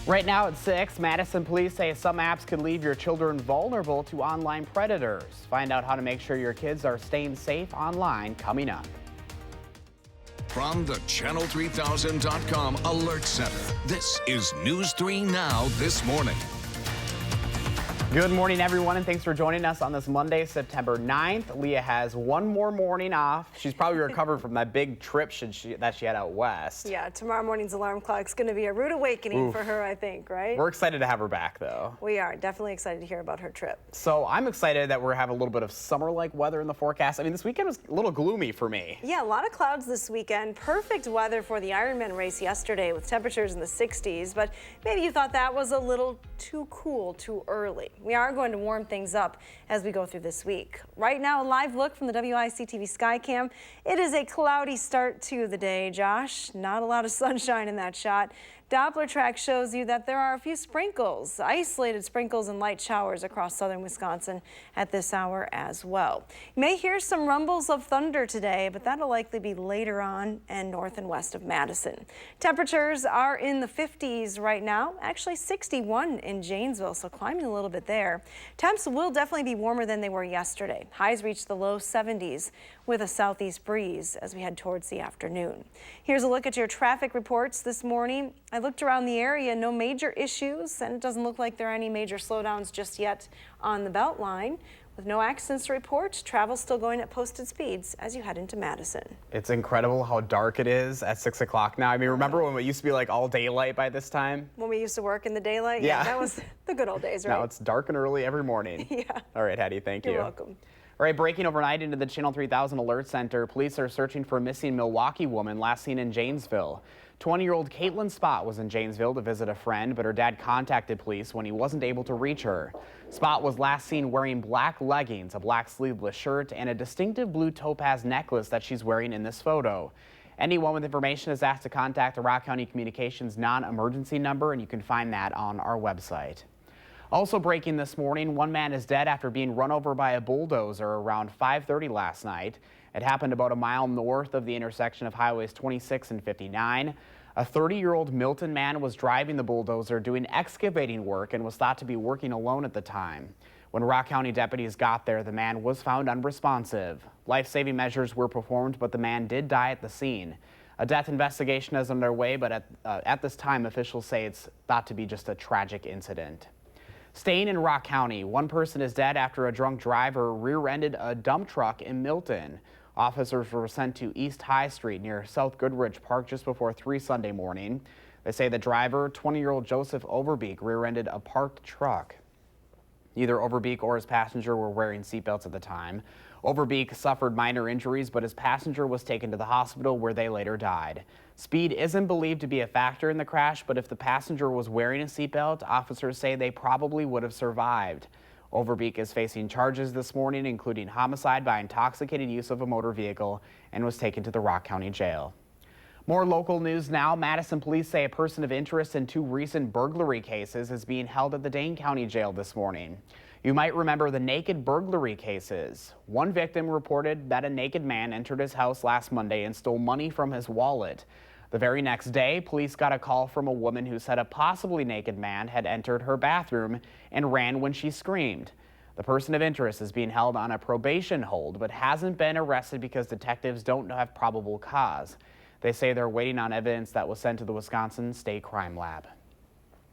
Right now at 6, Madison police say some apps could leave your children vulnerable to online predators. Find out how to make sure your kids are staying safe online coming up. From the Channel3000.com Alert Center, this is News 3 Now this morning. Good morning, everyone, and thanks for joining us on this Monday, September 9th. Leah has one more morning off. She's probably recovered from that big trip that she had out west. Yeah, tomorrow morning's alarm clock's going to be a rude awakening for her, I think, right? We're excited to have her back, though. We are definitely excited to hear about her trip. So I'm excited that we're having a little bit of summer-like weather in the forecast. I mean, this weekend was a little gloomy for me. Yeah, a lot of clouds this weekend. Perfect weather for the Ironman race yesterday with temperatures in the 60s, but maybe you thought that was a little too cool too early. We are going to warm things up as we go through this week. Right now, a live look from the WISC-TV Skycam. It is a cloudy start to the day, Josh. Not a lot of sunshine in that shot. Doppler track shows you that there are a few sprinkles, isolated sprinkles and light showers across southern Wisconsin at this hour as well. You may hear some rumbles of thunder today, but that'll likely be later on and north and west of Madison. Temperatures are in the 50s right now, actually 61 in Janesville, so climbing a little bit there. Temps will definitely be warmer than they were yesterday. Highs reached the low 70s with a southeast breeze as we head towards the afternoon. Here's a look at your traffic reports this morning. I looked around the area, no major issues, and it doesn't look like there are any major slowdowns just yet on the Beltline. With no accidents to report, travel still going at posted speeds as you head into Madison. It's incredible how dark it is at 6 o'clock now. I mean, remember when it used to be like all daylight by this time? When we used to work in the daylight? Yeah. That was the good old days, right? Now it's dark and early every morning. Yeah. All right, Hattie, thank you. You're welcome. All right, breaking overnight into the Channel 3000 Alert Center, police are searching for a missing Milwaukee woman last seen in Janesville. 20-year-old Caitlin Spott was in Janesville to visit a friend, but her dad contacted police when he wasn't able to reach her. Spott was last seen wearing black leggings, a black sleeveless shirt, and a distinctive blue topaz necklace that she's wearing in this photo. Anyone with information is asked to contact the Rock County Communications non-emergency number, and you can find that on our website. Also breaking this morning, one man is dead after being run over by a bulldozer around 5:30 last night. It happened about a mile north of the intersection of highways 26 and 59. A 30-year-old Milton man was driving the bulldozer doing excavating work and was thought to be working alone at the time. When Rock County deputies got there, the man was found unresponsive. Life-saving measures were performed, but the man did die at the scene. A death investigation is underway, but at this time, officials say it's thought to be just a tragic incident. Staying in Rock County, one person is dead after a drunk driver rear-ended a dump truck in Milton. Officers were sent to East High Street near South Goodrich Park just before 3 Sunday morning. They say the driver, 20-year-old Joseph Overbeek, rear-ended a parked truck. Neither Overbeek or his passenger were wearing seatbelts at the time. Overbeek suffered minor injuries, but his passenger was taken to the hospital where they later died. Speed isn't believed to be a factor in the crash, but if the passenger was wearing a seatbelt, officers say they probably would have survived. Overbeek is facing charges this morning, including homicide by intoxicated use of a motor vehicle, and was taken to the Rock County Jail. More local news now. Madison police say a person of interest in 2 recent burglary cases is being held at the Dane County Jail this morning. You might remember the naked burglary cases. One victim reported that a naked man entered his house last Monday and stole money from his wallet. The very next day, police got a call from a woman who said a possibly naked man had entered her bathroom and ran when she screamed. The person of interest is being held on a probation hold, but hasn't been arrested because detectives don't have probable cause. They say they're waiting on evidence that was sent to the Wisconsin State Crime Lab.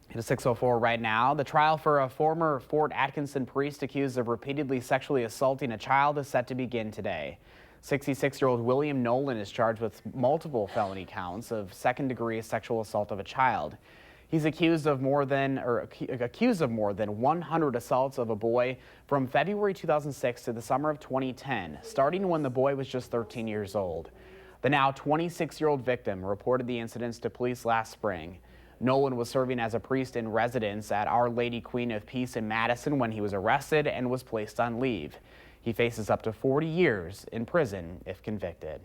It is 6:04 right now. The trial for a former Fort Atkinson priest accused of repeatedly sexually assaulting a child is set to begin today. 66-year-old William Nolan is charged with multiple felony counts of second-degree sexual assault of a child. He's accused of more than 100 assaults of a boy from February 2006 to the summer of 2010, starting when the boy was just 13 years old. The now 26-year-old victim reported the incidents to police last spring. Nolan was serving as a priest in residence at Our Lady Queen of Peace in Madison when he was arrested and was placed on leave. He faces up to 40 years in prison if convicted.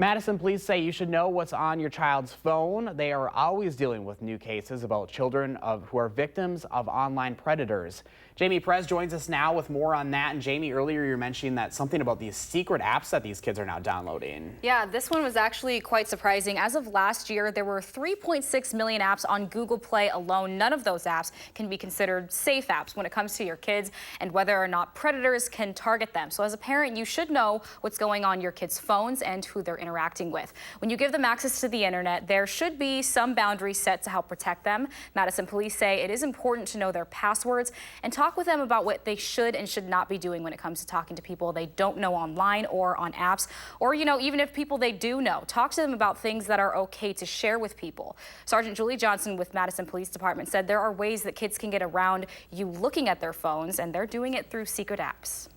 Madison police say you should know what's on your child's phone. They are always dealing with new cases about children who are victims of online predators. Jamie Perez joins us now with more on that. And Jamie, earlier you were mentioning that something about these secret apps that these kids are now downloading. Yeah, this one was actually quite surprising. As of last year, there were 3.6 million apps on Google Play alone. None of those apps can be considered safe apps when it comes to your kids and whether or not predators can target them. So as a parent, you should know what's going on your kids' phones and who they're interacting with. When you give them access to the internet, there should be some boundaries set to help protect them. Madison police say it is important to know their passwords and talk with them about what they should and should not be doing when it comes to talking to people they don't know online or on apps, or, even if people they do know, talk to them about things that are okay to share with people. Sergeant Julie Johnson with Madison Police Department said there are ways that kids can get around you looking at their phones, and they're doing it through secret apps.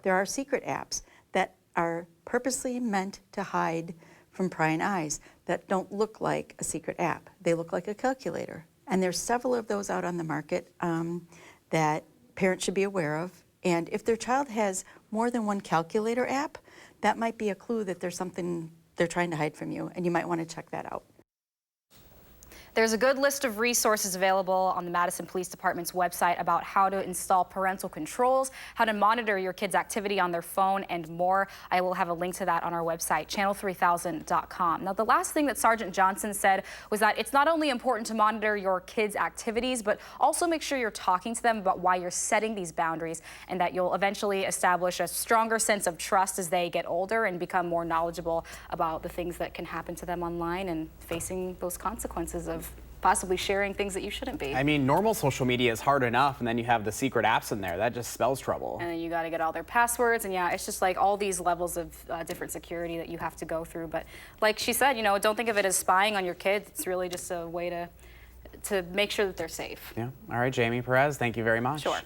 There are secret apps that are purposely meant to hide from prying eyes that don't look like a secret app. They look like a calculator. And there's several of those out on the market that parents should be aware of. And if their child has more than one calculator app, that might be a clue that there's something they're trying to hide from you, and you might want to check that out. There's a good list of resources available on the Madison Police Department's website about how to install parental controls, how to monitor your kids' activity on their phone, and more. I will have a link to that on our website, channel3000.com. Now, the last thing that Sergeant Johnson said was that it's not only important to monitor your kids' activities, but also make sure you're talking to them about why you're setting these boundaries, and that you'll eventually establish a stronger sense of trust as they get older and become more knowledgeable about the things that can happen to them online and facing those consequences of possibly sharing things that you shouldn't be. I mean, normal social media is hard enough, and then you have the secret apps in there. That just spells trouble. And then you got to get all their passwords, and yeah, it's just like all these levels of different security that you have to go through. But like she said, don't think of it as spying on your kids. It's really just a way to make sure that they're safe. Yeah. All right, Jamie Perez, thank you very much. Sure.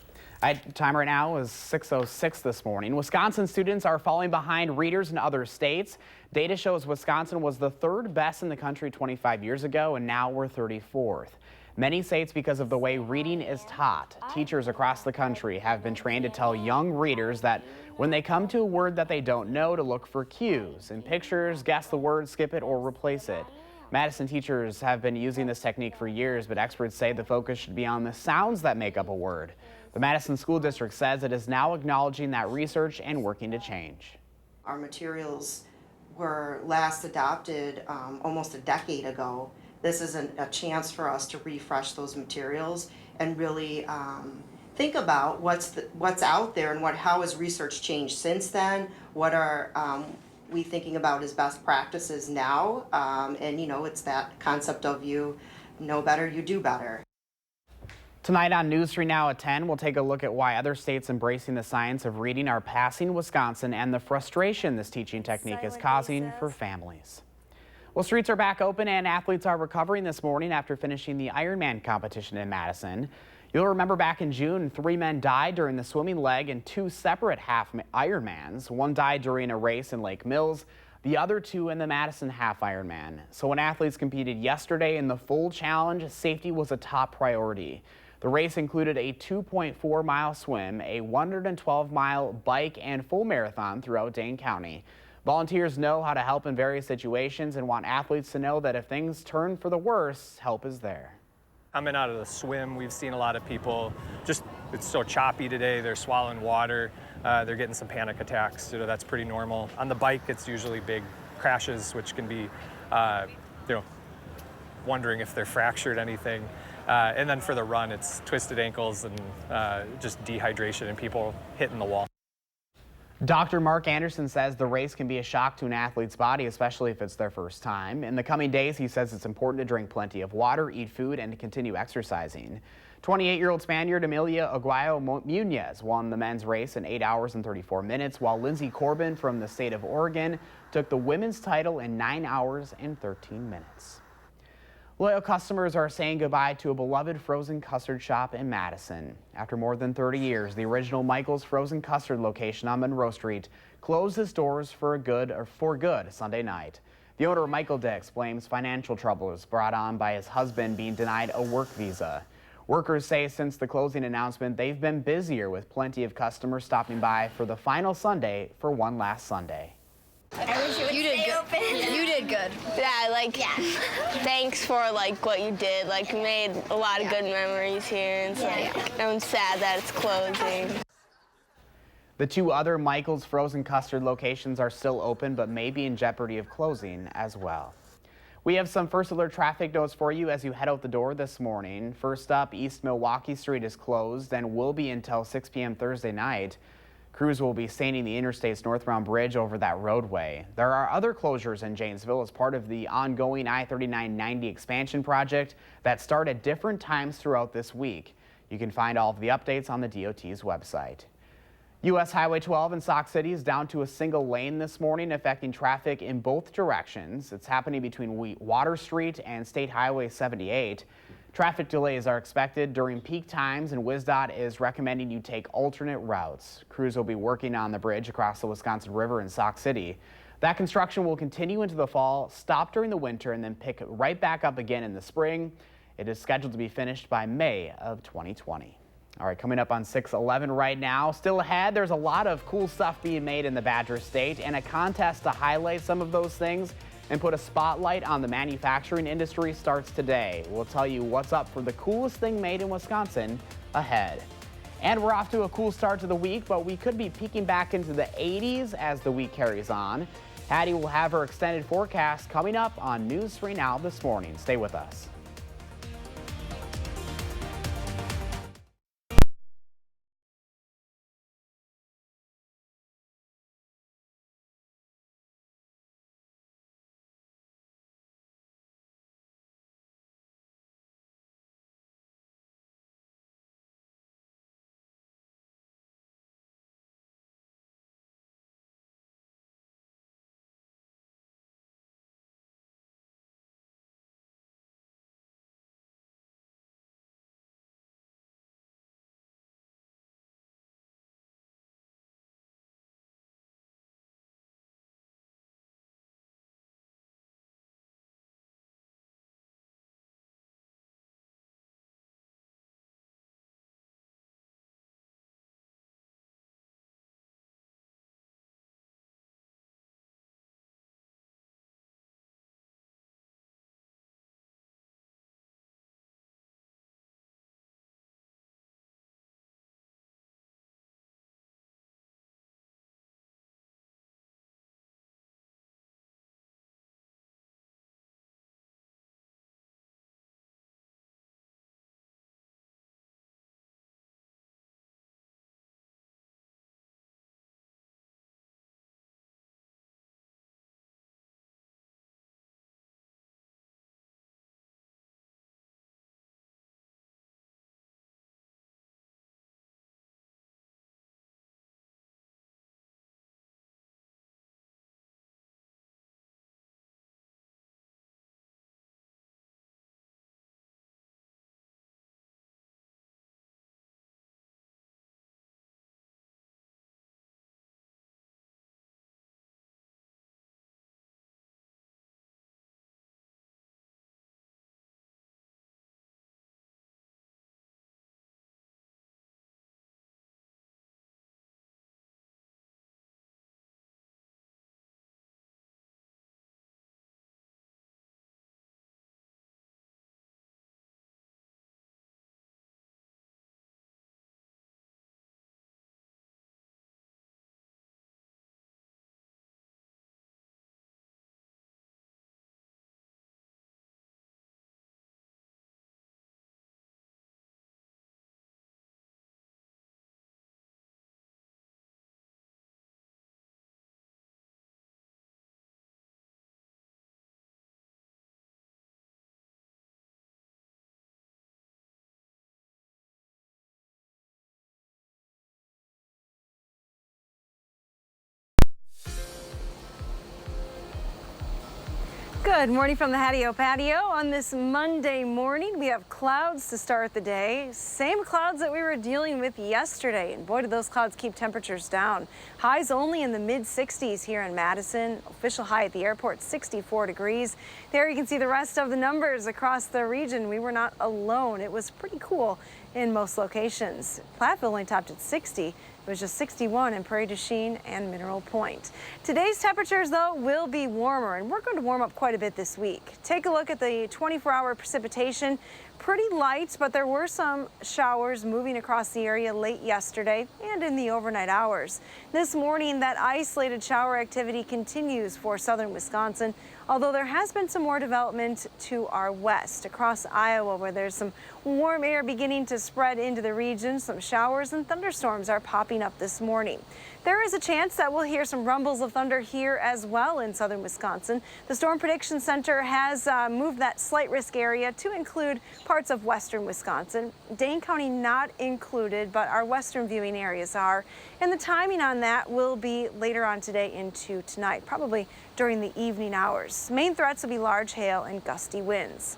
Time right now is 6:06 this morning. Wisconsin students are falling behind readers in other states. Data shows Wisconsin was the third best in the country 25 years ago, and now we're 34th. Many say it's because of the way reading is taught. Teachers across the country have been trained to tell young readers that when they come to a word that they don't know, to look for cues in pictures, guess the word, skip it, or replace it. Madison teachers have been using this technique for years, but experts say the focus should be on the sounds that make up a word. The Madison School District says it is now acknowledging that research and working to change. Our materials were last adopted almost a decade ago. This is a chance for us to refresh those materials and really think about what's out there and how has research changed since then. What are we thinking about as best practices now? And it's that concept of you know better, you do better. Tonight on News 3 Now at 10, we'll take a look at why other states embracing the science of reading are passing Wisconsin and the frustration this teaching technique is causing for families. Well, streets are back open and athletes are recovering this morning after finishing the Ironman competition in Madison. You'll remember back in June, 3 men died during the swimming leg in 2 separate half Ironmans. One died during a race in Lake Mills, the other 2 in the Madison half Ironman. So when athletes competed yesterday in the full challenge, safety was a top priority. The race included a 2.4-mile swim, a 112-mile bike, and full marathon throughout Dane County. Volunteers know how to help in various situations and want athletes to know that if things turn for the worse, help is there. Coming out of the swim, we've seen a lot of people it's so choppy today, they're swallowing water, they're getting some panic attacks, that's pretty normal. On the bike, it's usually big crashes, which can be, wondering if they're fractured anything. And then for the run, it's twisted ankles and just dehydration and people hitting the wall. Dr. Mark Anderson says the race can be a shock to an athlete's body, especially if it's their first time. In the coming days, he says it's important to drink plenty of water, eat food, and to continue exercising. 28-year-old Spaniard Emilia Aguayo Muñez won the men's race in 8 hours and 34 minutes, while Lindsey Corbin from the state of Oregon took the women's title in 9 hours and 13 minutes. Loyal customers are saying goodbye to a beloved frozen custard shop in Madison. After more than 30 years, the original Michael's Frozen Custard location on Monroe Street closed its doors for good Sunday night. The owner, Michael Dix, blames financial troubles brought on by his husband being denied a work visa. Workers say since the closing announcement, they've been busier with plenty of customers stopping by for the final Sunday for one last Sunday. I wish it would stay open. happened. You did good. Thanks for what you did. You made a lot of good memories here, and I'm sad that it's closing. The 2 other Michael's Frozen Custard locations are still open, but may be in jeopardy of closing as well. We have some first alert traffic notes for you as you head out the door this morning. First up, East Milwaukee Street is closed and will be until 6 p.m. Thursday night. Crews will be staining the interstate's northbound bridge over that roadway. There are other closures in Janesville as part of the ongoing I-3990 expansion project that start at different times throughout this week. You can find all of the updates on the DOT's website. U.S. Highway 12 in Sauk City is down to a single lane this morning, affecting traffic in both directions. It's happening between Water Street and State Highway 78. Traffic delays are expected during peak times, and WISDOT is recommending you take alternate routes. Crews will be working on the bridge across the Wisconsin River in Sauk City. That construction will continue into the fall, stop during the winter, and then pick right back up again in the spring. It is scheduled to be finished by May of 2020. All right, coming up on 6:11 right now. Still ahead, there's a lot of cool stuff being made in the Badger State, and a contest to highlight some of those things and put a spotlight on the manufacturing industry starts today. We'll tell you what's up for the coolest thing made in Wisconsin ahead. And we're off to a cool start to the week, but we could be peeking back into the 80s as the week carries on. Hattie will have her extended forecast coming up on News 3 Now this morning. Stay with us. Good morning from the Hattie-O Patio. On this Monday morning, we have clouds to start the day. Same clouds that we were dealing with yesterday. And boy, did those clouds keep temperatures down. Highs only in the mid-60s here in Madison. Official high at the airport, 64 degrees. There you can see the rest of the numbers across the region. We were not alone. It was pretty cool in most locations. Platteville only topped at 60. It was just 61 in Prairie du Chien and Mineral Point. Today's temperatures, though, will be warmer, and we're going to warm up quite a bit this week. Take a look at the 24-hour precipitation. Pretty light, but there were some showers moving across the area late yesterday and in the overnight hours. This morning, that isolated shower activity continues for southern Wisconsin, although there has been some more development to our west across Iowa, where there's some warm air beginning to spread into the region. Some showers and thunderstorms are popping up this morning. There is a chance that we'll hear some rumbles of thunder here as well in southern Wisconsin. The Storm Prediction Center has moved that slight risk area to include parts of western Wisconsin. Dane County not included, but our western viewing areas are. And the timing on that will be later on today into tonight, probably during the evening hours. Main threats will be large hail and gusty winds.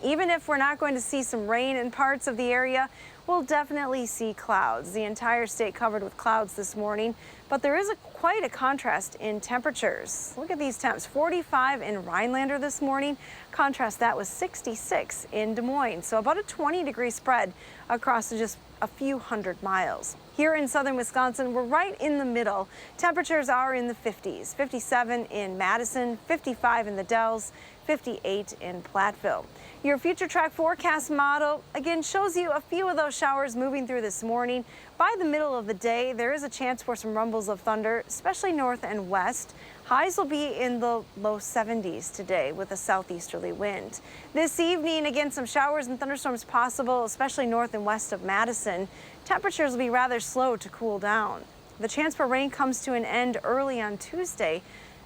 Even if we're not going to see some rain in parts of the area, we'll definitely see clouds. The entire state covered with clouds this morning, but there is quite a contrast in temperatures. Look at these temps, 45 in Rhinelander this morning. Contrast that with 66 in Des Moines. So about a 20-degree spread across just a few hundred miles. Here in southern Wisconsin, we're right in the middle. Temperatures are in the 50s, 57 in Madison, 55 in the Dells, 58 in Platteville. Your future track forecast model again shows you a few of those showers moving through this morning. By the middle of the day, there is a chance for some rumbles of thunder, especially north and west. Highs will be in the low 70s today with a southeasterly wind. This evening, again, some showers and thunderstorms possible, especially north and west of Madison. Temperatures will be rather slow to cool down. The chance for rain comes to an end early on Tuesday.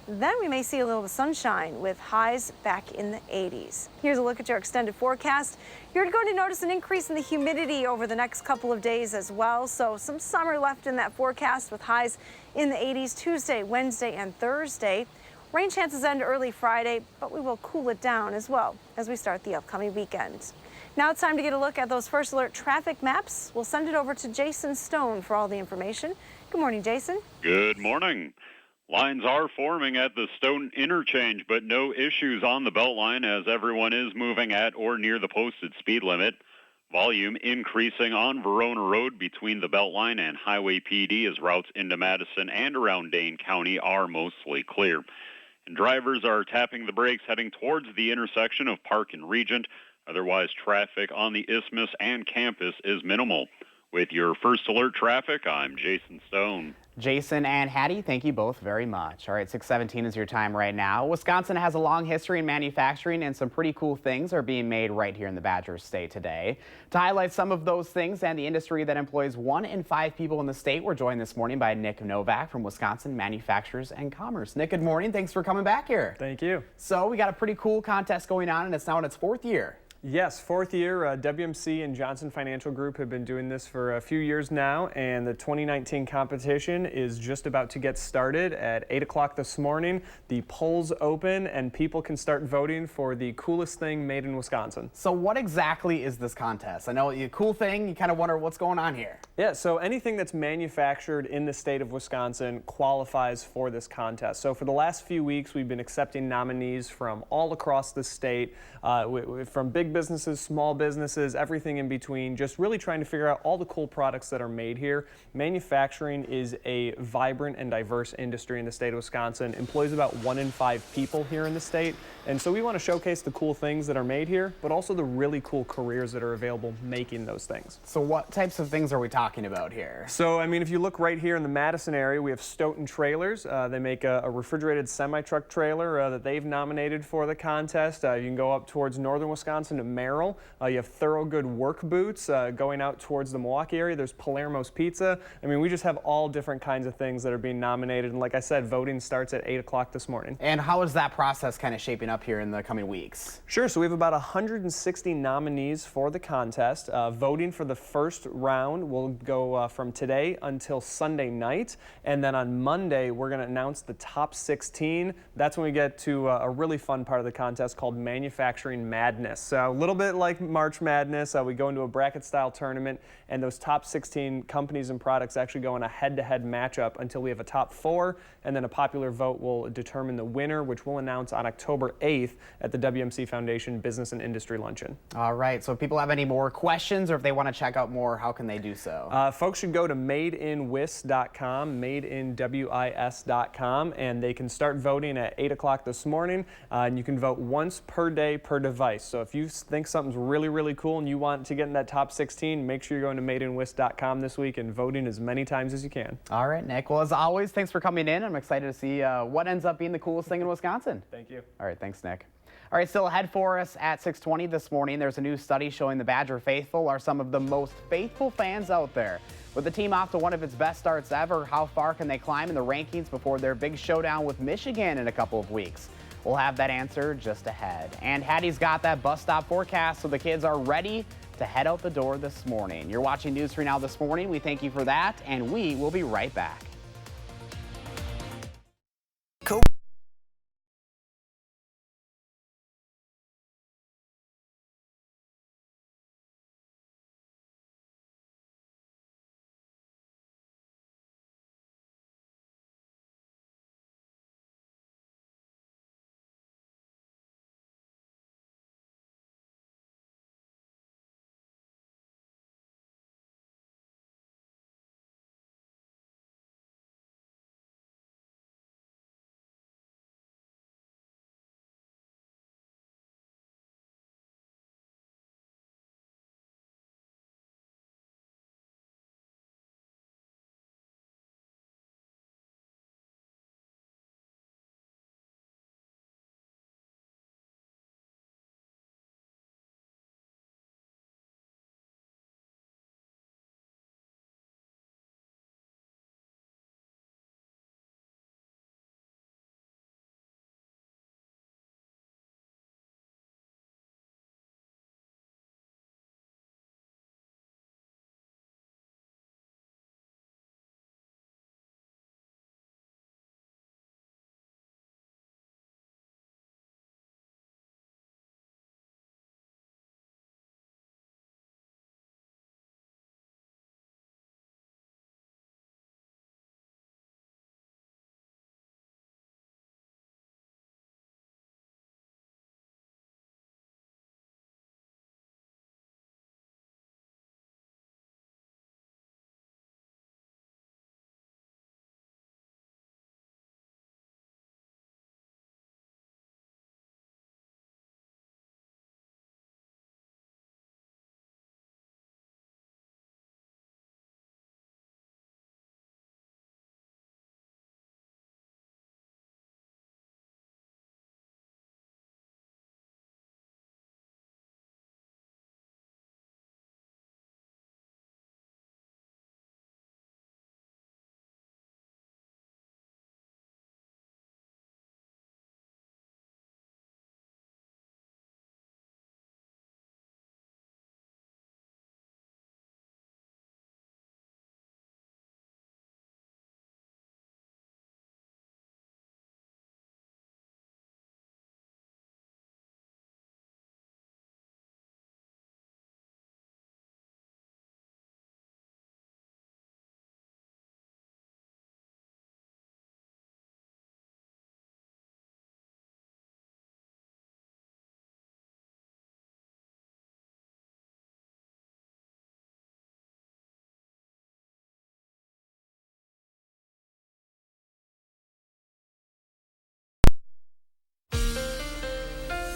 Then we may see a little sunshine with highs back in the 80s. Here's a look at your extended forecast. You're going to notice an increase in the humidity over the next couple of days as well. So some summer left in that forecast with highs in the 80s Tuesday, Wednesday, and Thursday. Rain chances end early Friday, but we will cool it down as well as we start the upcoming weekend. Now it's time to get a look at those first alert traffic maps. We'll send it over to Jason Stone for all the information. Good morning, Jason. Good morning. Lines are forming at the Stone interchange, but no issues on the Beltline as everyone is moving at or near the posted speed limit. Volume increasing on Verona Road between the Beltline and Highway PD as routes into Madison and around Dane County are mostly clear. And drivers are tapping the brakes heading towards the intersection of Park and Regent. Otherwise, traffic on the Isthmus and campus is minimal. With your first alert traffic, I'm Jason Stone. Jason and Hattie, thank you both very much. All right, 6:17 is your time right now. Wisconsin has a long history in manufacturing, and some pretty cool things are being made right here in the Badger State today. To highlight some of those things and the industry that employs 1 in 5 people in the state, we're joined this morning by Nick Novak from Wisconsin Manufacturers and Commerce. Nick, good morning. Thanks for coming back here. Thank you. So we got a pretty cool contest going on, and it's now in its 4th year. Yes, 4th year. WMC and Johnson Financial Group have been doing this for a few years now, and the 2019 competition is just about to get started at 8 o'clock this morning. The polls open, and people can start voting for the coolest thing made in Wisconsin. So what exactly is this contest? I know a cool thing, you kind of wonder what's going on here. Yeah, so anything that's manufactured in the state of Wisconsin qualifies for this contest. So for the last few weeks, we've been accepting nominees from all across the state, from big businesses, small businesses, everything in between, just really trying to figure out all the cool products that are made here. Manufacturing is a vibrant and diverse industry in the state of Wisconsin, employs about 1 in 5 people here in the state, and so we want to showcase the cool things that are made here, but also the really cool careers that are available making those things. So what types of things are we talking about here? So, I mean, if you look right here in the Madison area, we have Stoughton Trailers. They make a refrigerated semi-truck trailer that they've nominated for the contest. You can go up towards northern Wisconsin to Merrill. You have Thorogood work boots going out towards the Milwaukee area. There's Palermo's Pizza. I mean, we just have all different kinds of things that are being nominated. And like I said, voting starts at 8 o'clock this morning. And how is that process kind of shaping up here in the coming weeks? Sure. So we have about 160 nominees for the contest. Voting for the first round will go from today until Sunday night. And then on Monday, we're going to announce the top 16. That's when we get to a really fun part of the contest called Manufacturing Madness. A little bit like March Madness, we go into a bracket-style tournament, and those top 16 companies and products actually go in a head-to-head matchup until we have a top 4, and then a popular vote will determine the winner, which we'll announce on October 8th at the WMC Foundation Business and Industry Luncheon. All right, so if people have any more questions or if they want to check out more, how can they do so? Folks should go to madeinwisc.com, madeinwis.com, and they can start voting at 8 o'clock this morning, and you can vote once per day per device. So if you think something's really, really cool and you want to get in that top 16, make sure you're going to madeinwisc.com this week and voting as many times as you can. All right, Nick. Well, as always, thanks for coming in. I'm excited to see what ends up being the coolest thing in Wisconsin. Thank you. All right, thanks, Nick. All right, still ahead for us at 6:20 this morning. There's a new study showing the Badger faithful are some of the most faithful fans out there. With the team off to one of its best starts ever, how far can they climb in the rankings before their big showdown with Michigan in a couple of weeks? We'll have that answer just ahead. And Hattie's got that bus stop forecast, so the kids are ready to head out the door this morning. You're watching News 3 Now this morning. We thank you for that, and we will be right back.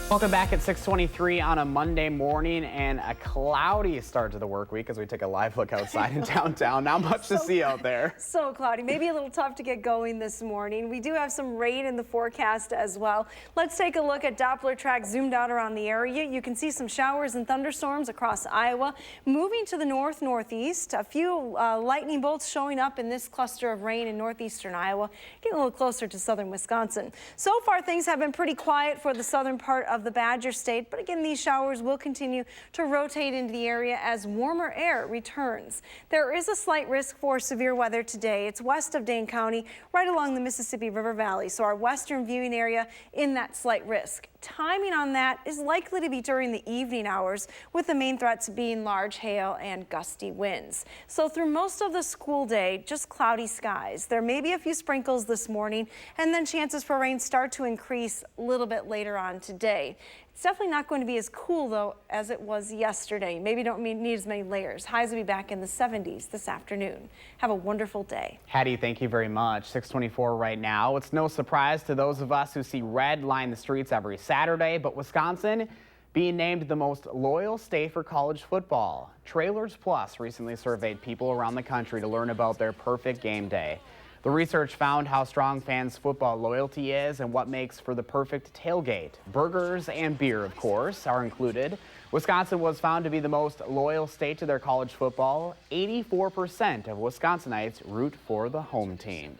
Welcome back at 6:23 on a Monday morning, and a cloudy start to the work week as we take a live look outside in downtown. Not much to see out there. So cloudy, maybe a little tough to get going this morning. We do have some rain in the forecast as well. Let's take a look at Doppler track zoomed out around the area. You can see some showers and thunderstorms across Iowa. Moving to the northeast, a few lightning bolts showing up in this cluster of rain in northeastern Iowa, getting a little closer to southern Wisconsin. So far, things have been pretty quiet for the southern part of of the Badger State, but again, these showers will continue to rotate into the area as warmer air returns. There is a slight risk for severe weather today. It's west of Dane County, right along the Mississippi River Valley, so our western viewing area in that slight risk. Timing on that is likely to be during the evening hours, with the main threats being large hail and gusty winds. So through most of the school day, just cloudy skies. There may be a few sprinkles this morning, and then chances for rain start to increase a little bit later on today. It's definitely not going to be as cool, though, as it was yesterday. Maybe don't need as many layers. Highs will be back in the 70s this afternoon. Have a wonderful day. Hattie, thank you very much. 6:24 right now. It's no surprise to those of us who see red line the streets every Saturday, but Wisconsin being named the most loyal state for college football. Trailers Plus recently surveyed people around the country to learn about their perfect game day. The research found how strong fans' football loyalty is and what makes for the perfect tailgate. Burgers and beer, of course, are included. Wisconsin was found to be the most loyal state to their college football. 84% of Wisconsinites root for the home team.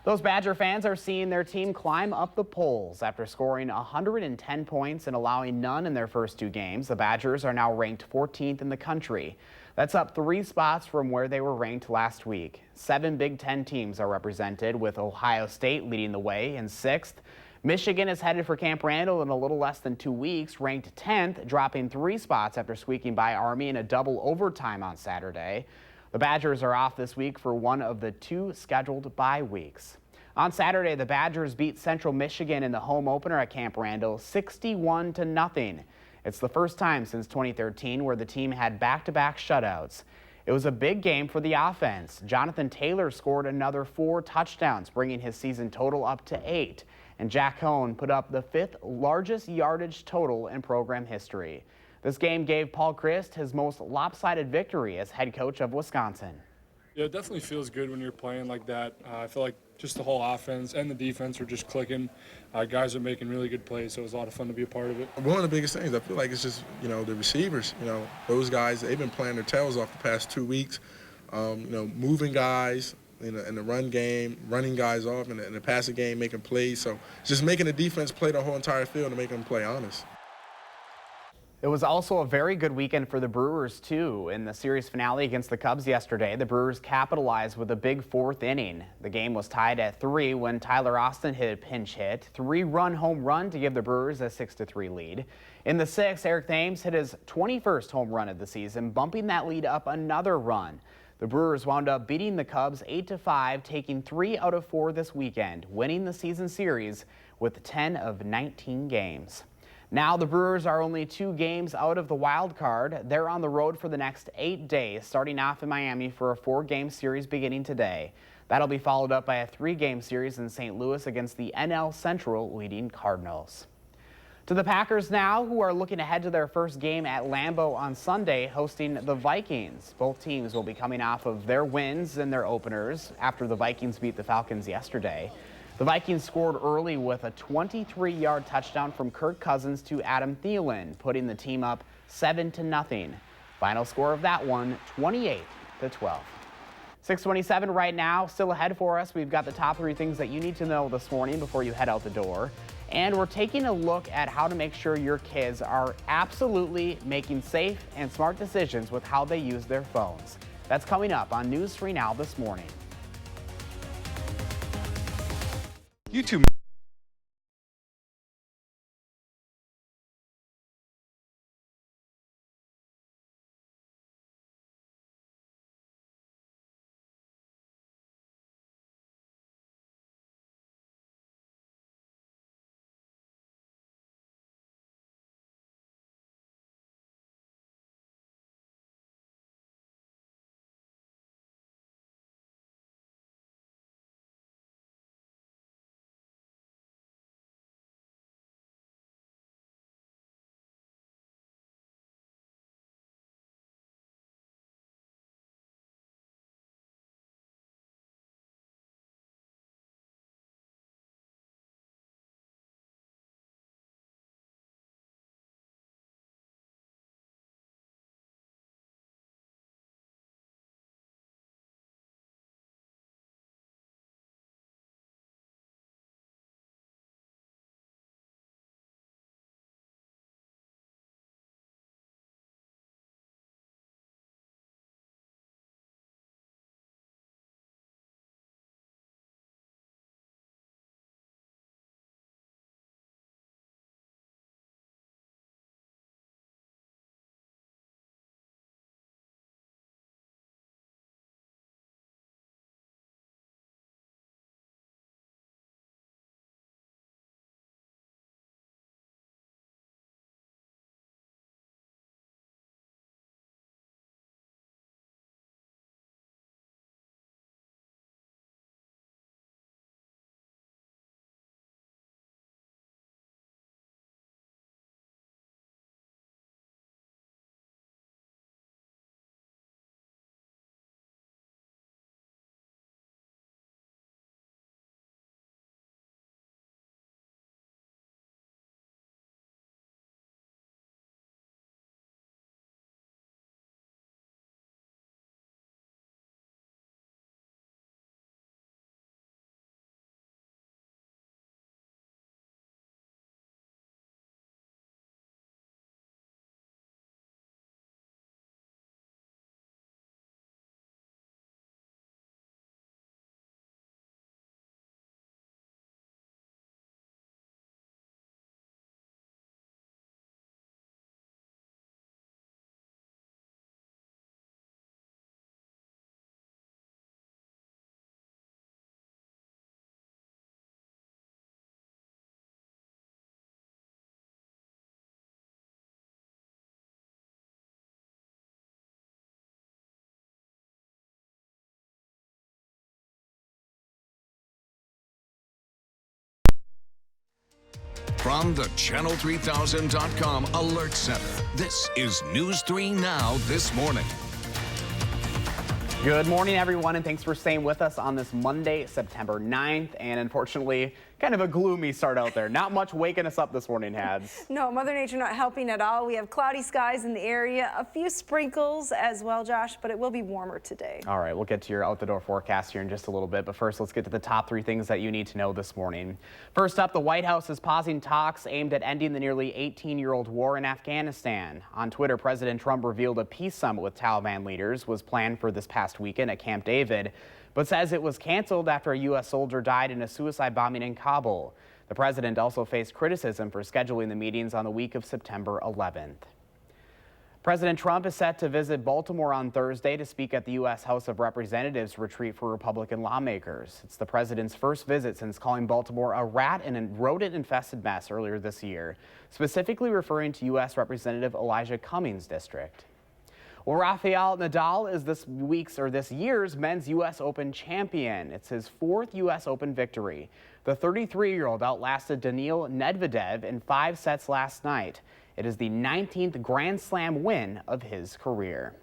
Those Badger fans are seeing their team climb up the polls. After scoring 110 points and allowing none in their first 2 games, the Badgers are now ranked 14th in the country. That's up 3 spots from where they were ranked last week. 7 Big Ten teams are represented, with Ohio State leading the way in 6th. Michigan is headed for Camp Randall in a little less than 2 weeks, ranked 10th, dropping 3 spots after squeaking by Army in a double overtime on Saturday. The Badgers are off this week for one of the 2 scheduled bye weeks. On Saturday, the Badgers beat Central Michigan in the home opener at Camp Randall 61-0. It's the first time since 2013 where the team had back-to-back shutouts. It was a big game for the offense. Jonathan Taylor scored another 4 touchdowns, bringing his season total up to 8. And Jack Cohn put up the 5th largest yardage total in program history. This game gave Paul Christ his most lopsided victory as head coach of Wisconsin. Yeah, it definitely feels good when you're playing like that. I feel like just the whole offense and the defense were just clicking. Guys are making really good plays, so it was a lot of fun to be a part of it. One of the biggest things, I feel like it's just, the receivers, those guys, they've been playing their tails off the past 2 weeks, moving guys in the run game, running guys off, and in the passing game, making plays. So just making the defense play the whole entire field and making them play honest. It was also a very good weekend for the Brewers, too. In the series finale against the Cubs yesterday, the Brewers capitalized with a big 4th inning. The game was tied at 3 when Tyler Austin hit a pinch hit, 3-run home run to give the Brewers a 6-3 lead. In the 6th, Eric Thames hit his 21st home run of the season, bumping that lead up another run. The Brewers wound up beating the Cubs 8-5, taking 3 out of 4 this weekend, winning the season series with 10 of 19 games. Now the Brewers are only 2 games out of the wild card. They're on the road for the next 8 days, starting off in Miami for a 4-game series beginning today. That'll be followed up by a 3-game series in St. Louis against the NL Central leading Cardinals. To the Packers now, who are looking ahead to their first game at Lambeau on Sunday, hosting the Vikings. Both teams will be coming off of their wins in their openers after the Vikings beat the Falcons yesterday. The Vikings scored early with a 23-yard touchdown from Kirk Cousins to Adam Thielen, putting the team up 7-0. Final score of that one, 28-12. 6:27 right now, still ahead for us. We've got the top 3 things that you need to know this morning before you head out the door. And we're taking a look at how to make sure your kids are absolutely making safe and smart decisions with how they use their phones. That's coming up on News 3 Now this morning. YouTube From the Channel3000.com Alert Center, this is News 3 Now this morning. Good morning, everyone, and thanks for staying with us on this Monday, September 9th. And unfortunately, kind of a gloomy start out there. Not much waking us up this morning, Hads. No, Mother Nature not helping at all. We have cloudy skies in the area, a few sprinkles as well, Josh, but it will be warmer today. All right, we'll get to your out-the-door forecast here in just a little bit. But first, let's get to the top 3 things that you need to know this morning. First up, the White House is pausing talks aimed at ending the nearly 18-year-old war in Afghanistan. On Twitter, President Trump revealed a peace summit with Taliban leaders was planned for this past weekend at Camp David, but says it was canceled after a U.S. soldier died in a suicide bombing in Kabul. The president also faced criticism for scheduling the meetings on the week of September 11th. President Trump is set to visit Baltimore on Thursday to speak at the U.S. House of Representatives retreat for Republican lawmakers. It's the president's first visit since calling Baltimore a rat and a rodent-infested mess earlier this year, specifically referring to U.S. Representative Elijah Cummings' district. Well, Rafael Nadal is this year's men's U.S. Open champion. It's his 4th U.S. Open victory. The 33-year-old outlasted Daniil Medvedev in 5 sets last night. It is the 19th Grand Slam win of his career.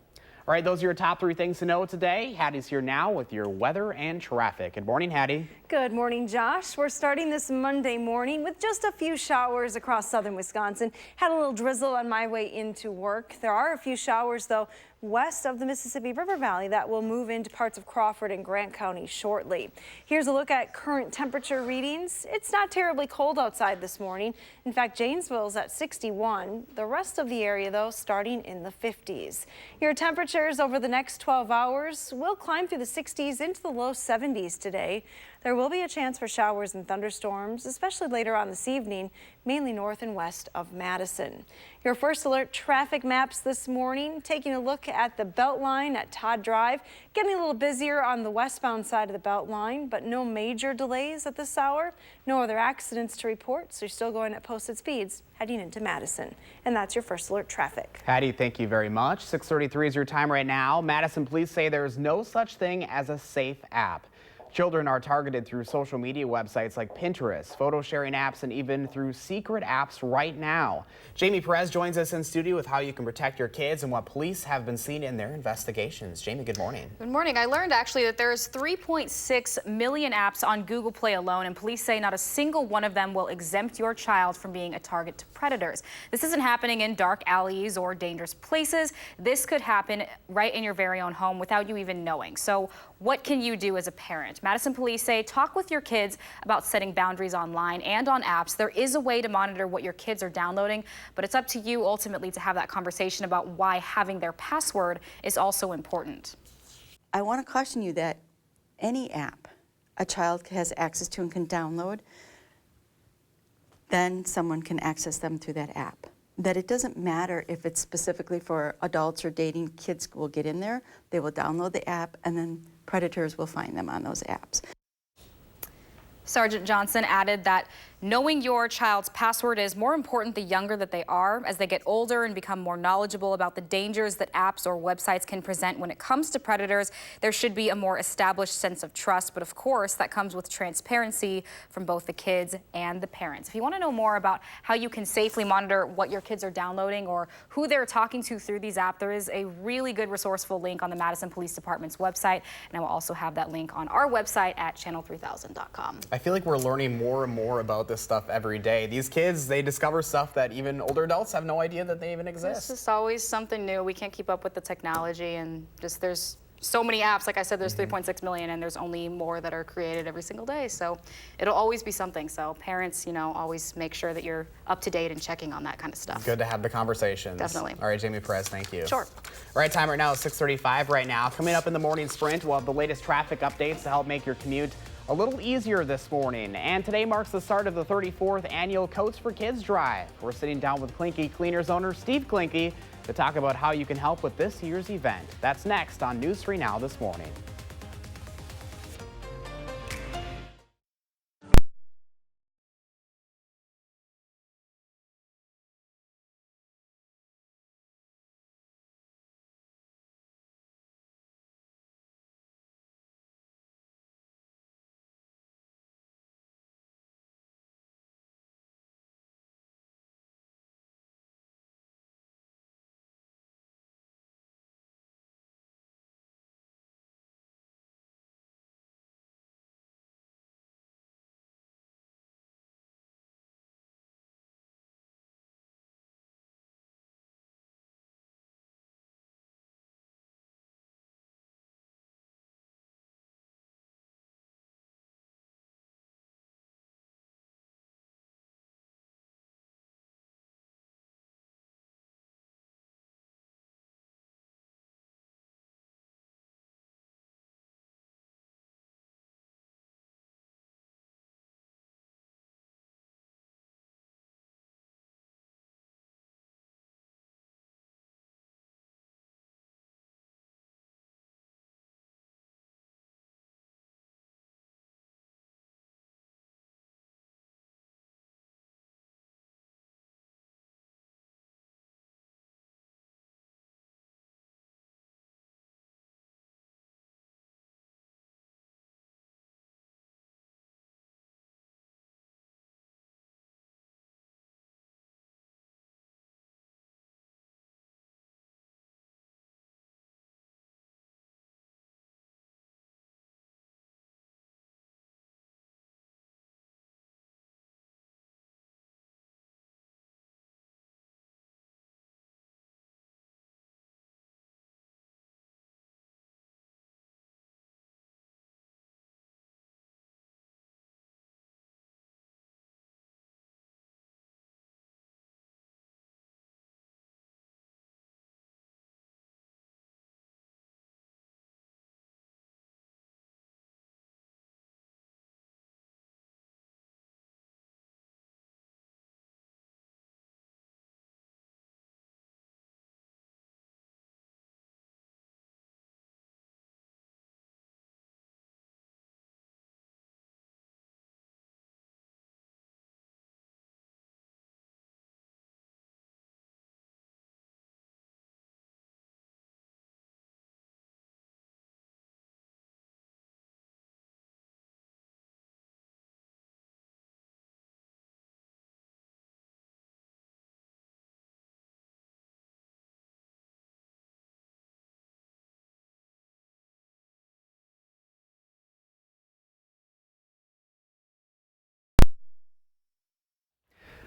All right, those are your top 3 things to know today. Hattie's here now with your weather and traffic. Good morning, Hattie. Good morning, Josh. We're starting this Monday morning with just a few showers across southern Wisconsin. Had a little drizzle on my way into work. There are a few showers, though, west of the Mississippi River Valley that will move into parts of Crawford and Grant County shortly. Here's a look at current temperature readings. It's not terribly cold outside this morning. In fact, Janesville's at 61. The rest of the area, though, starting in the 50s. Your temperatures over the next 12 hours will climb through the 60s into the low 70s today. There will be a chance for showers and thunderstorms, especially later on this evening, mainly north and west of Madison. Your first alert traffic maps this morning, taking a look at the Beltline at Todd Drive. Getting a little busier on the westbound side of the Beltline, but no major delays at this hour. No other accidents to report, so you're still going at posted speeds heading into Madison. And that's your first alert traffic. Hattie, thank you very much. 6:33 is your time right now. Madison police say there is no such thing as a safe app. Children are targeted through social media websites like Pinterest, photo sharing apps, and even through secret apps right now. Jamie Perez joins us in studio with how you can protect your kids and what police have been seeing in their investigations. Jamie, good morning. Good morning. I learned actually that there's 3.6 million apps on Google Play alone, and police say not a single one of them will exempt your child from being a target to predators. This isn't happening in dark alleys or dangerous places. This could happen right in your very own home without you even knowing. So what can you do as a parent? Madison police say talk with your kids about setting boundaries online and on apps. There is a way to monitor what your kids are downloading, but it's up to you ultimately to have that conversation about why having their password is also important. I want to caution you that any app a child has access to and can download, then someone can access them through that app. That it doesn't matter if it's specifically for adults or dating, kids will get in there, they will download the app, and then predators will find them on those apps. Sergeant Johnson added that knowing your child's password is more important the younger that they are. As they get older and become more knowledgeable about the dangers that apps or websites can present when it comes to predators, there should be a more established sense of trust. But of course, that comes with transparency from both the kids and the parents. If you want to know more about how you can safely monitor what your kids are downloading or who they're talking to through these apps, there is a really good resourceful link on the Madison Police Department's website. And I will also have that link on our website at channel3000.com. I feel like we're learning more and more about this stuff every day. These kids, they discover stuff that even older adults have no idea that they even exist. It's just always something new. We can't keep up with the technology, and just there's so many apps. Like I said, there's 3.6 million, and there's only more that are created every single day. So it'll always be something. So parents, always make sure that you're up to date and checking on that kind of stuff. Good to have the conversations. Definitely. All right, Jamie Perez, thank you. Sure. All right, time right now is 6:35 right now. Coming up in the morning sprint, we'll have the latest traffic updates to help make your commute a little easier this morning. And today marks the start of the 34th annual Coats for Kids Drive. We're sitting down with Klinke Cleaners owner Steve Klinke to talk about how you can help with this year's event. That's next on News 3 Now this morning.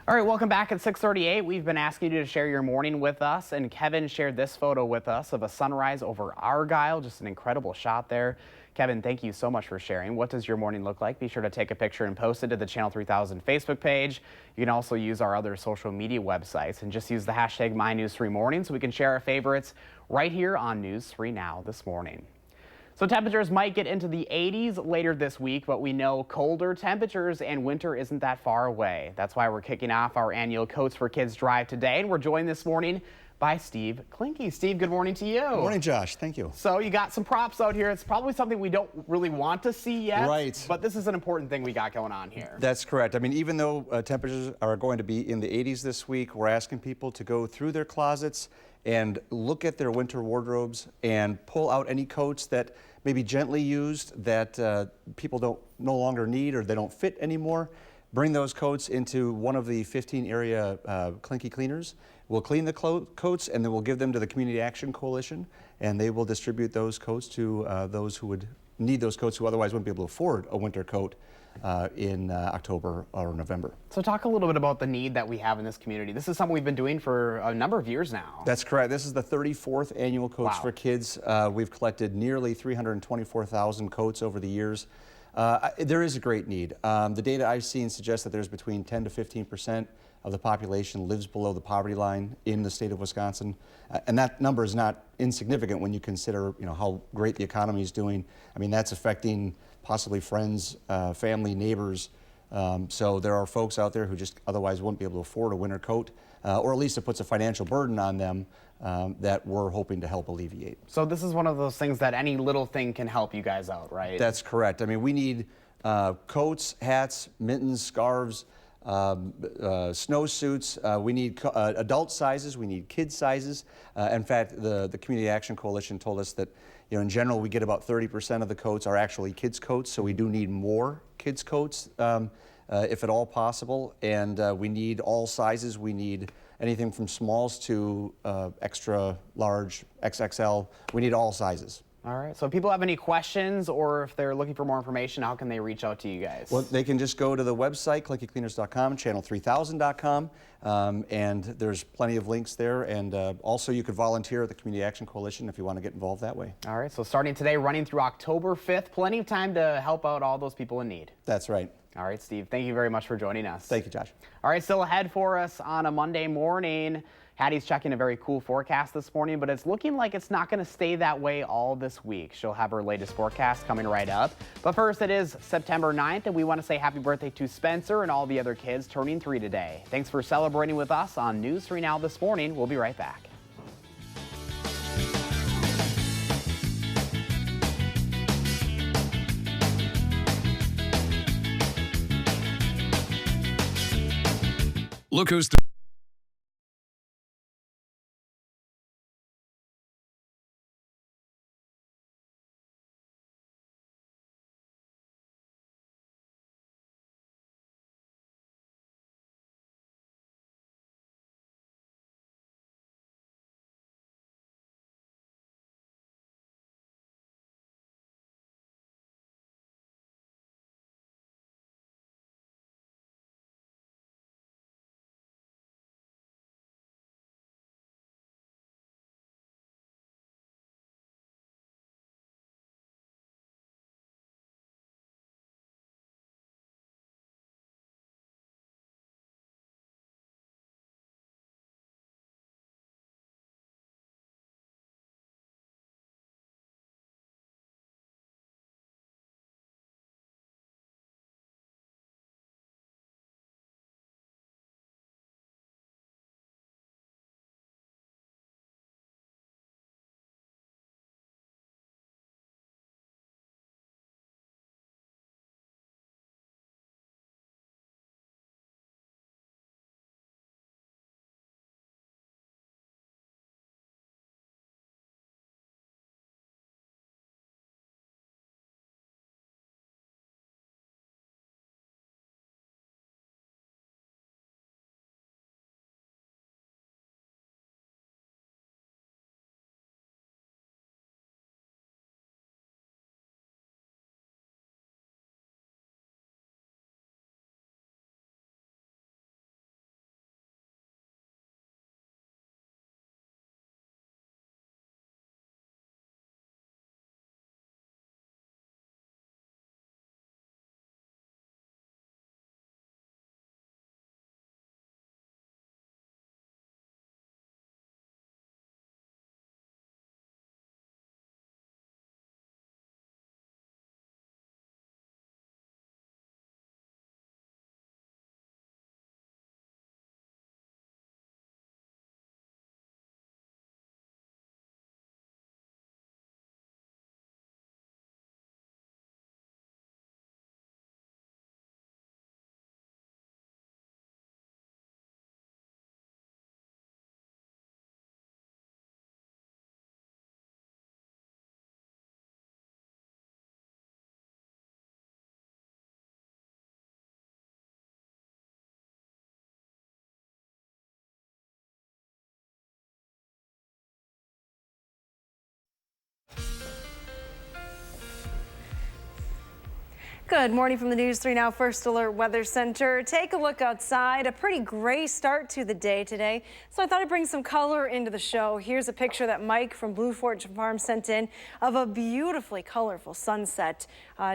All right, welcome back at 6:38. We've been asking you to share your morning with us, and Kevin shared this photo with us of a sunrise over Argyle. Just an incredible shot there. Kevin, thank you so much for sharing. What does your morning look like? Be sure to take a picture and post it to the Channel 3000 Facebook page. You can also use our other social media websites and just use the hashtag MyNews3Morning so we can share our favorites right here on News 3 Now this morning. So temperatures might get into the 80s later this week, but we know colder temperatures and winter isn't that far away. That's why we're kicking off our annual Coats for Kids drive today, and we're joined this morning by Steve Klinke. Steve, good morning to you. Good morning, Josh. Thank you. So you got some props out here. It's probably something we don't really want to see yet, right? But this is an important thing we got going on here. That's correct. I mean, even though temperatures are going to be in the 80s this week, we're asking people to go through their closets and look at their winter wardrobes and pull out any coats that may be gently used that people no longer need or they don't fit anymore. Bring those coats into one of the 15 area Klinke cleaners. We'll clean the coats and then we'll give them to the Community Action Coalition, and they will distribute those coats to those who would need those coats who otherwise wouldn't be able to afford a winter coat in October or November. So talk a little bit about the need that we have in this community. This is something we've been doing for a number of years now. That's correct. This is the 34th annual Coats for Kids. We've collected nearly 324,000 coats over the years. There is a great need. The data I've seen suggests that there's between 10 to 15% of the population lives below the poverty line in the state of Wisconsin. And that number is not insignificant when you consider, how great the economy is doing. I mean, that's affecting possibly friends, family, neighbors. So there are folks out there who just otherwise wouldn't be able to afford a winter coat, or at least it puts a financial burden on them that we're hoping to help alleviate. So this is one of those things that any little thing can help you guys out, right? That's correct. I mean, we need coats, hats, mittens, scarves, snowsuits. We need adult sizes. We need kid sizes. In fact, the Community Action Coalition told us that, in general, we get about 30% of the coats are actually kids' coats, so we do need more kids' coats, if at all possible. And we need all sizes. We need anything from smalls to extra large, XXL. We need all sizes. All right. So if people have any questions or if they're looking for more information, how can they reach out to you guys? Well, they can just go to the website, klinkecleaners.com, channel3000.com, and there's plenty of links there. And also you could volunteer at the Community Action Coalition if you want to get involved that way. All right. So starting today, running through October 5th, plenty of time to help out all those people in need. That's right. All right, Steve, thank you very much for joining us. Thank you, Josh. All right, still ahead for us on a Monday morning. Hattie's checking a very cool forecast this morning, but it's looking like it's not going to stay that way all this week. She'll have her latest forecast coming right up. But first, it is September 9th, and we want to say happy birthday to Spencer and all the other kids turning 3 today. Thanks for celebrating with us on News 3 Now this morning. We'll be right back. Look who's Good morning from the News 3 Now First Alert Weather Center. Take a look outside. A pretty gray start to the day today, so I thought I'd bring some color into the show. Here's a picture that Mike from Blue Forge Farm sent in of a beautifully colorful sunset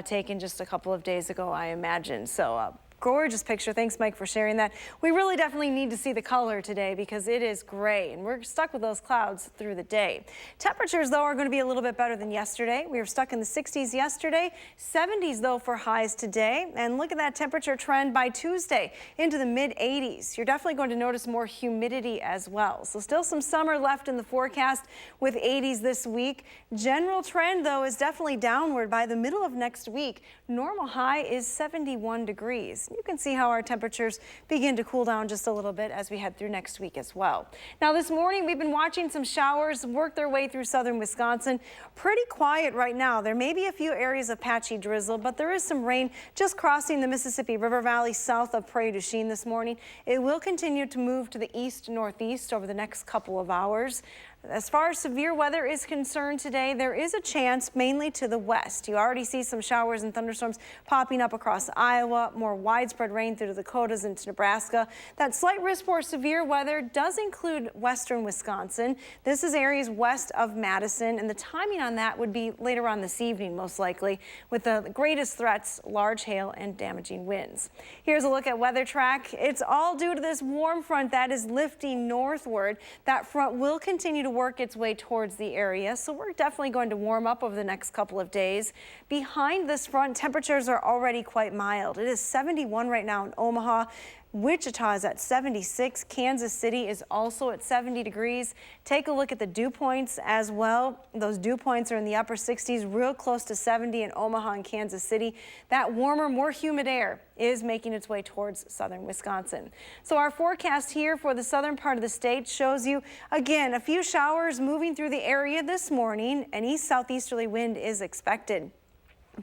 taken just a couple of days ago, I imagine. So gorgeous picture. Thanks, Mike, for sharing that. We really definitely need to see the color today because it is gray and we're stuck with those clouds through the day. Temperatures, though, are going to be a little bit better than yesterday. We were stuck in the 60s yesterday, 70s, though, for highs today. And look at that temperature trend by Tuesday into the mid 80s. You're definitely going to notice more humidity as well. So still some summer left in the forecast with 80s this week. General trend, though, is definitely downward by the middle of next week. Normal high is 71 degrees. You can see how our temperatures begin to cool down just a little bit as we head through next week as well. Now this morning we've been watching some showers work their way through southern Wisconsin. Pretty quiet right now. There may be a few areas of patchy drizzle, but there is some rain just crossing the Mississippi River Valley south of Prairie du Chien this morning. It will continue to move to the east-northeast over the next couple of hours. As far as severe weather is concerned today, there is a chance mainly to the west. You already see some showers and thunderstorms popping up across Iowa, more widespread rain through the Dakotas into Nebraska. That slight risk for severe weather does include western Wisconsin. This is areas west of Madison, and the timing on that would be later on this evening, most likely, with the greatest threats, large hail and damaging winds. Here's a look at weather track. It's all due to this warm front that is lifting northward. That front will continue to work its way towards the area, so we're definitely going to warm up over the next couple of days. Behind this front, temperatures are already quite mild. It is 71 right now in Omaha. Wichita is at 76. Kansas City is also at 70 degrees. Take a look at the dew points as well. Those dew points are in the upper 60s, real close to 70 in Omaha and Kansas City. That warmer, more humid air is making its way towards southern Wisconsin. So our forecast here for the southern part of the state shows you, again, a few showers moving through the area this morning. An east-southeasterly wind is expected.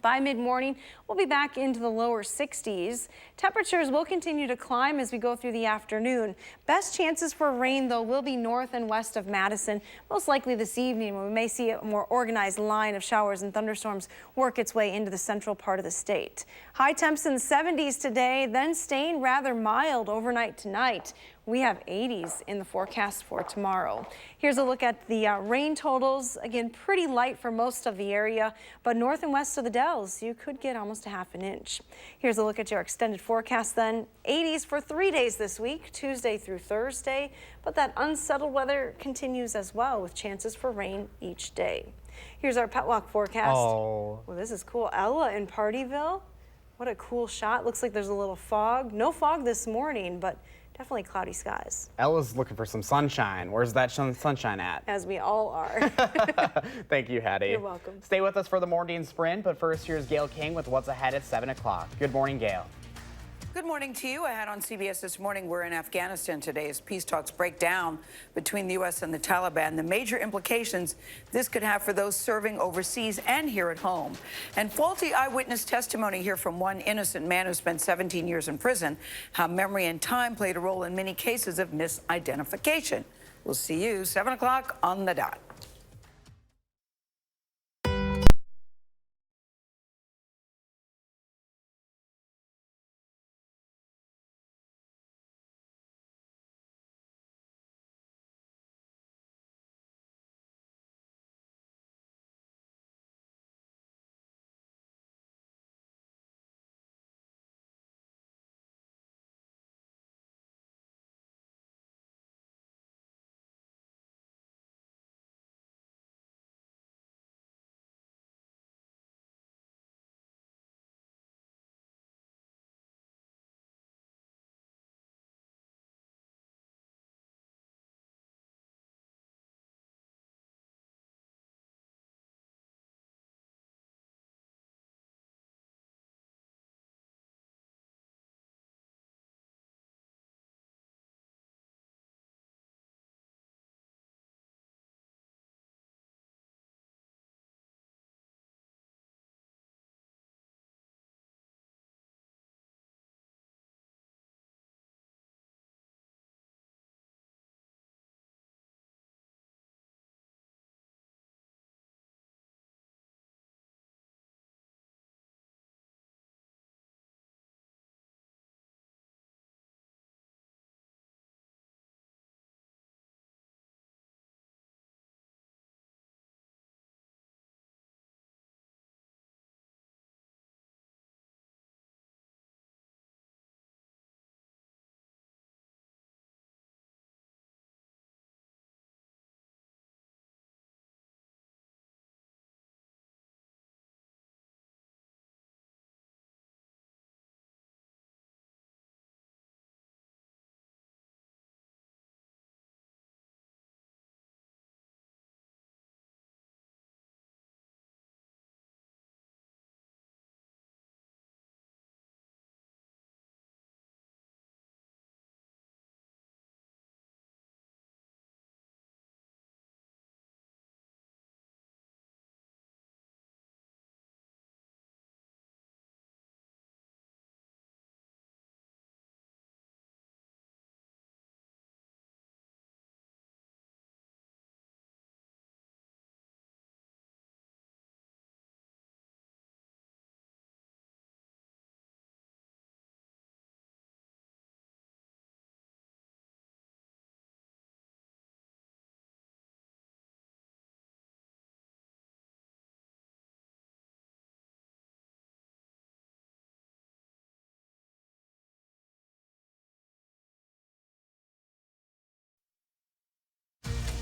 By mid-morning, we'll be back into the lower 60s. Temperatures will continue to climb as we go through the afternoon. Best chances for rain, though, will be north and west of Madison, most likely this evening, when we may see a more organized line of showers and thunderstorms work its way into the central part of the state. High temps in the 70s today, then staying rather mild overnight tonight. We have 80s in the forecast for tomorrow. Here's a look at the rain totals. Again, pretty light for most of the area, but north and west of the Dells, you could get almost a half an inch. Here's a look at your extended forecast then. 80s for 3 days this week, Tuesday through Thursday, but that unsettled weather continues as well with chances for rain each day. Here's our pet walk forecast. Oh. Well, this is cool. Ella in Partyville. What a cool shot. Looks like there's a little fog. No fog this morning, but definitely cloudy skies. Ella's looking for some sunshine. Where's that sunshine at? As we all are. Thank you, Hattie. You're welcome. Stay with us for the morning sprint, but first here's Gail King with what's ahead at 7 o'clock. Good morning, Gail. Good morning to you. Ahead on CBS this morning, we're in Afghanistan today as peace talks break down between the U.S. and the Taliban. The major implications this could have for those serving overseas and here at home. And faulty eyewitness testimony here from one innocent man who spent 17 years in prison. How memory and time played a role in many cases of misidentification. We'll see you 7 o'clock on the dot.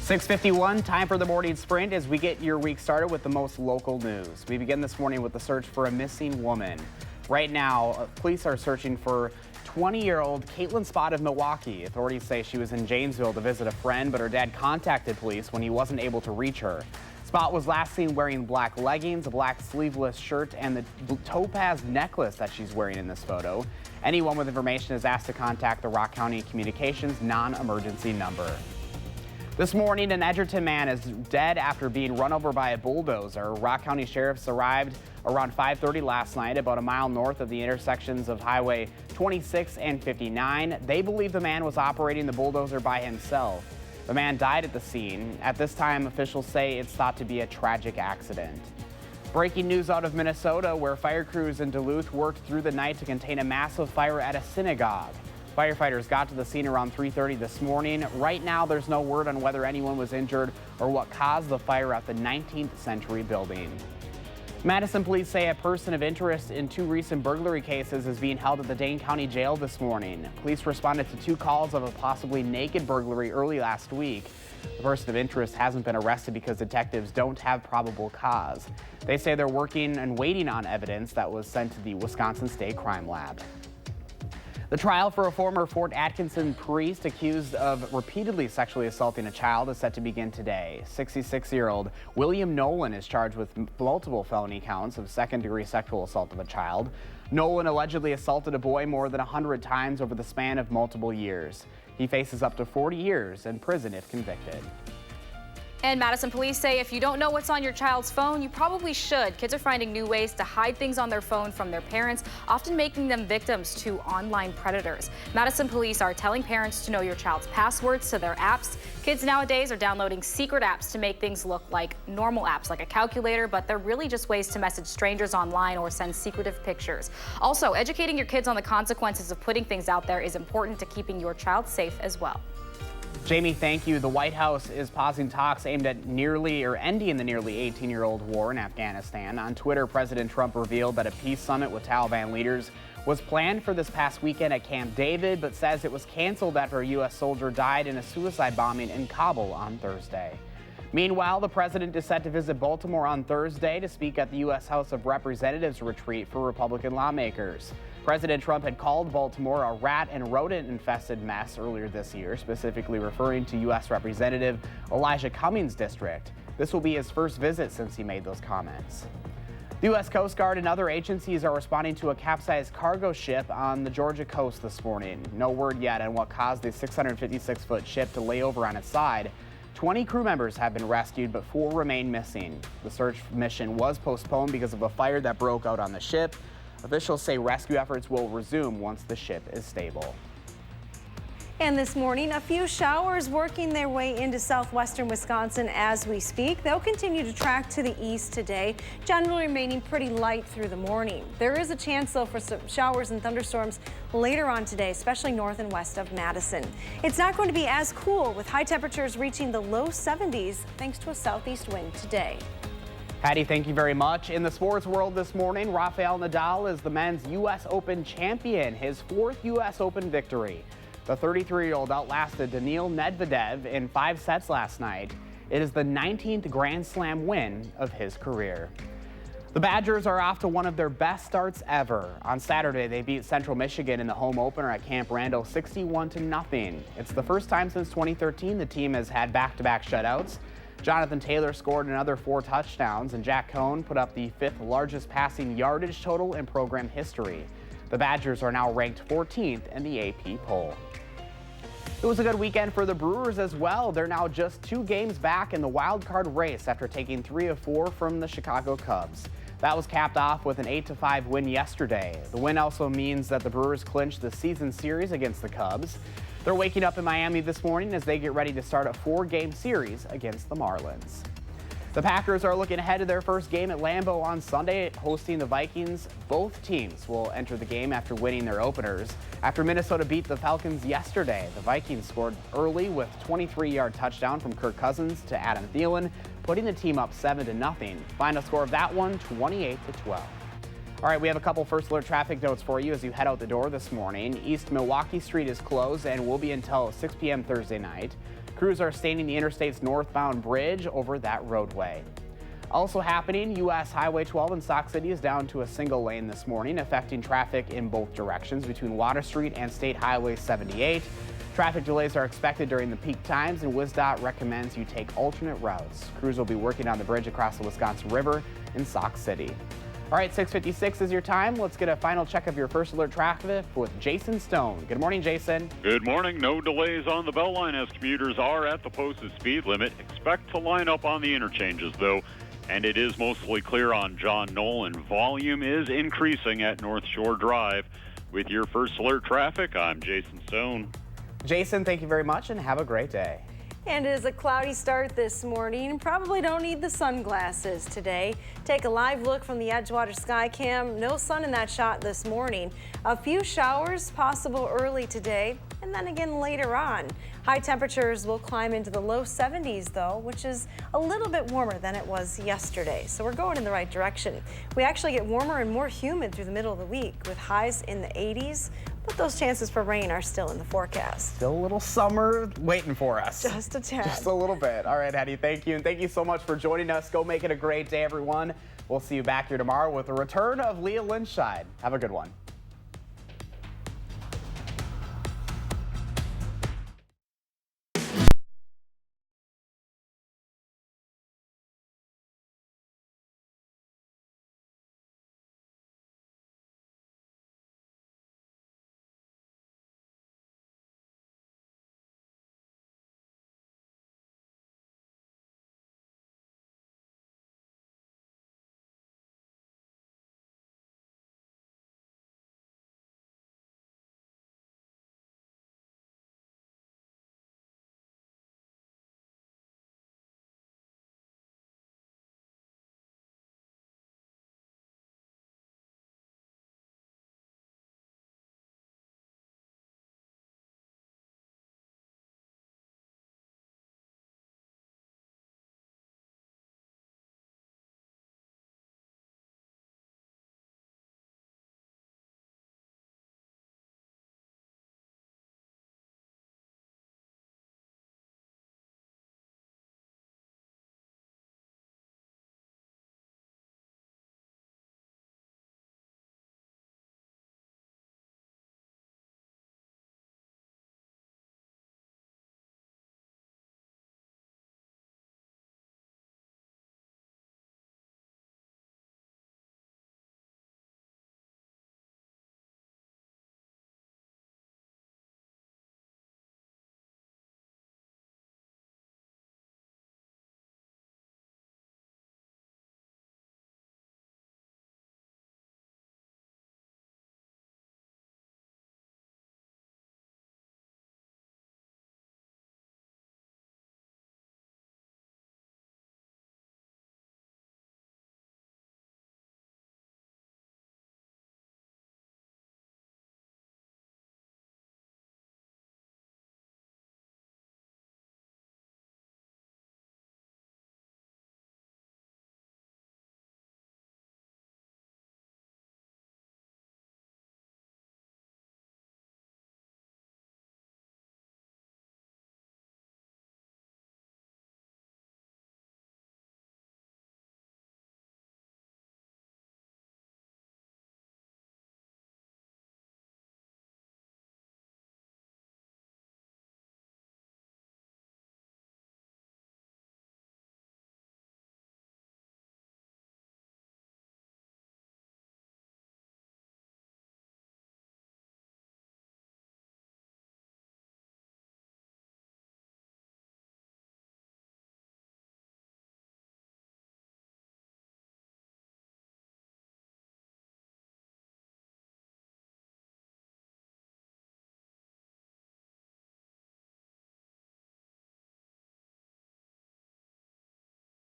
6:51, time for the morning sprint as we get your week started with the most local news. We begin this morning with the search for a missing woman. Right now, police are searching for 20-year-old Caitlin Spott of Milwaukee. Authorities say she was in Janesville to visit a friend, but her dad contacted police when he wasn't able to reach her. Spott was last seen wearing black leggings, a black sleeveless shirt, and the topaz necklace that she's wearing in this photo. Anyone with information is asked to contact the Rock County Communications non-emergency number. This morning, an Edgerton man is dead after being run over by a bulldozer. Rock County sheriffs arrived around 5:30 last night, about a mile north of the intersections of Highway 26 and 59. They believe the man was operating the bulldozer by himself. The man died at the scene. At this time, officials say it's thought to be a tragic accident. Breaking news out of Minnesota, where fire crews in Duluth worked through the night to contain a massive fire at a synagogue. Firefighters got to the scene around 3:30 this morning. Right now, there's no word on whether anyone was injured or what caused the fire at the 19th century building. Madison police say a person of interest in 2 recent burglary cases is being held at the Dane County Jail this morning. Police responded to 2 calls of a possibly naked burglary early last week. The person of interest hasn't been arrested because detectives don't have probable cause. They say they're working and waiting on evidence that was sent to the Wisconsin State Crime Lab. The trial for a former Fort Atkinson priest accused of repeatedly sexually assaulting a child is set to begin today. 66-year-old William Nolan is charged with multiple felony counts of second-degree sexual assault of a child. Nolan allegedly assaulted a boy more than 100 times over the span of multiple years. He faces up to 40 years in prison if convicted. And Madison police say if you don't know what's on your child's phone, you probably should. Kids are finding new ways to hide things on their phone from their parents, often making them victims to online predators. Madison police are telling parents to know your child's passwords to their apps. Kids nowadays are downloading secret apps to make things look like normal apps, like a calculator, but they're really just ways to message strangers online or send secretive pictures. Also, educating your kids on the consequences of putting things out there is important to keeping your child safe as well. Jamie, thank you. The White House is pausing talks aimed at ending the nearly 18-year-old war in Afghanistan. On Twitter, President Trump revealed that a peace summit with Taliban leaders was planned for this past weekend at Camp David, but says it was canceled after a U.S. soldier died in a suicide bombing in Kabul on Thursday. Meanwhile, the president is set to visit Baltimore on Thursday to speak at the U.S. House of Representatives retreat for Republican lawmakers. President Trump had called Baltimore a rat and rodent-infested mess earlier this year, specifically referring to U.S. Representative Elijah Cummings' district. This will be his first visit since he made those comments. The U.S. Coast Guard and other agencies are responding to a capsized cargo ship on the Georgia coast this morning. No word yet on what caused the 656-foot ship to lay over on its side. 20 crew members have been rescued, but 4 remain missing. The search mission was postponed because of a fire that broke out on the ship. Officials say rescue efforts will resume once the ship is stable. And this morning, a few showers working their way into southwestern Wisconsin as we speak. They'll continue to track to the east today, generally remaining pretty light through the morning. There is a chance, though, for some showers and thunderstorms later on today, especially north and west of Madison. It's not going to be as cool, with high temperatures reaching the low 70s thanks to a southeast wind today. Patty, thank you very much. In the sports world this morning, Rafael Nadal is the men's U.S. Open champion, his 4th U.S. Open victory. The 33-year-old outlasted Daniil Medvedev in 5 sets last night. It is the 19th Grand Slam win of his career. The Badgers are off to one of their best starts ever. On Saturday, they beat Central Michigan in the home opener at Camp Randall 61-0. It's the first time since 2013 the team has had back-to-back shutouts. Jonathan Taylor scored another 4 touchdowns, and Jack Cohn put up the 5th largest passing yardage total in program history. The Badgers are now ranked 14th in the AP poll. It was a good weekend for the Brewers as well. They're now just 2 games back in the wild card race after taking 3 of 4 from the Chicago Cubs. That was capped off with an 8-5 win yesterday. The win also means that the Brewers clinched the season series against the Cubs. They're waking up in Miami this morning as they get ready to start a 4-game series against the Marlins. The Packers are looking ahead to their first game at Lambeau on Sunday, hosting the Vikings. Both teams will enter the game after winning their openers. After Minnesota beat the Falcons yesterday, the Vikings scored early with a 23-yard touchdown from Kirk Cousins to Adam Thielen, putting the team up 7-0. Final score of that one, 28-12. All right, we have a couple first alert traffic notes for you as you head out the door this morning. East Milwaukee Street is closed and will be until 6 p.m. Thursday night. Crews are staining the interstate's northbound bridge over that roadway. Also happening, U.S. Highway 12 in Sauk City is down to a single lane this morning, affecting traffic in both directions between Water Street and State Highway 78. Traffic delays are expected during the peak times, and WISC-TV recommends you take alternate routes. Crews will be working on the bridge across the Wisconsin River in Sauk City. All right, 6:56 is your time. Let's get a final check of your first alert traffic with Jason Stone. Good morning, Jason. Good morning. No delays on the Beltline as commuters are at the posted speed limit. Expect to line up on the interchanges, though, and it is mostly clear on John Nolan. Volume is increasing at North Shore Drive. With your first alert traffic, I'm Jason Stone. Jason, thank you very much and have a great day. And it is a cloudy start this morning. Probably don't need the sunglasses today. Take a live look from the Edgewater Skycam. No sun in that shot this morning. A few showers possible early today and then again later on. High temperatures will climb into the low 70s though, which is a little bit warmer than it was yesterday. So we're going in the right direction. We actually get warmer and more humid through the middle of the week with highs in the 80s. But those chances for rain are still in the forecast. Still a little summer waiting for us. Just a tad. Just a little bit. All right, Hattie, thank you. And thank you so much for joining us. Go make it a great day, everyone. We'll see you back here tomorrow with the return of Leah Lynchide. Have a good one.